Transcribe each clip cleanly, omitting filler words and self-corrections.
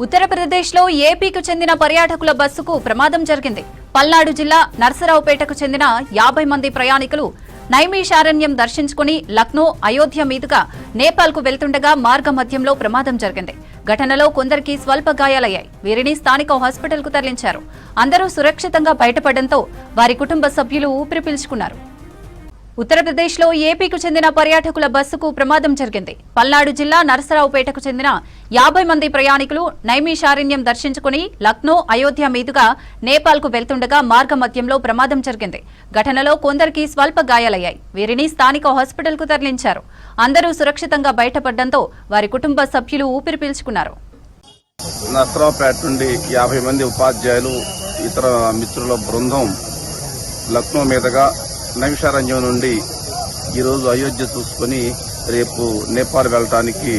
ఉత్తరప్రదేశ్లో ఏపీకి చెందిన పర్యాటకుల బస్సుకు ప్రమాదం జరిగింది. పల్నాడు జిల్లా నర్సరావుపేటకు చెందిన 50 మంది ప్రయాణికులు నైమిషారణ్యం దర్శించుకుని లక్నో, అయోధ్య మీదుగా నేపాల్కు వెళ్తుండగా మార్గ మధ్యంలో ప్రమాదం జరిగింది. ఘటనలో కొందరికి స్వల్ప గాయాలయ్యాయి. వీరిని స్థానిక హాస్పిటల్కు తరలించారు. అందరూ సురక్షితంగా బయటపడడంతో వారి కుటుంబ సభ్యులు ఊపిరి పీల్చుకున్నారు. ఉత్తరప్రదేశ్లో ఏపీకి చెందిన పర్యాటకుల బస్సుకు ప్రమాదం జరిగింది. పల్నాడు జిల్లా నరసరావుపేటకు చెందిన 50 మంది ప్రయాణికులు నైమిషారణ్యం దర్శించుకుని లక్నో, అయోధ్య మీదుగా నేపాల్కు వెళ్తుండగా మార్గ మధ్యంలో ప్రమాదం జరిగింది. ఘటనలో కొందరికి స్వల్ప గాయాలయ్యాయి. వీరిని స్థానిక హాస్పిటల్కు తరలించారు. అందరూ సురక్షితంగా బయటపడడంతో వారి కుటుంబ సభ్యులు ఊపిరి పీల్చుకున్నారు. నరసరావుపేట నుండి 50 మంది ఉపాధ్యాయులు, ఇతర మిత్రుల బృందం లక్నో మీదుగా నైమిషారణ్యం నుండి ఈరోజు అయోధ్య చూసుకుని రేపు నేపాల్ వెళ్ళటానికి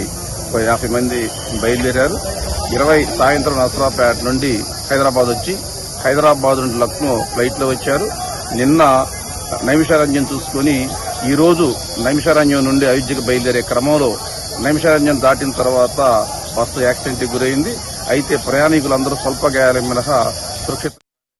50 మంది బయలుదేరారు. 20 సాయంత్రం నరసరావుపేట నుండి హైదరాబాద్ వచ్చి హైదరాబాద్ నుండి లక్నో ఫ్లైట్లో వచ్చారు. నిన్న నైమిషారణ్యం చూసుకుని ఈరోజు నైమిషారణ్యం నుండి అయోధ్యకు బయలుదేరే క్రమంలో నైమిషారణ్యం దాటిన తర్వాత బస్సు యాక్సిడెంట్కి గురైంది. అయితే ప్రయాణికులందరూ స్వల్ప గాయాల మినహా సురక్షిత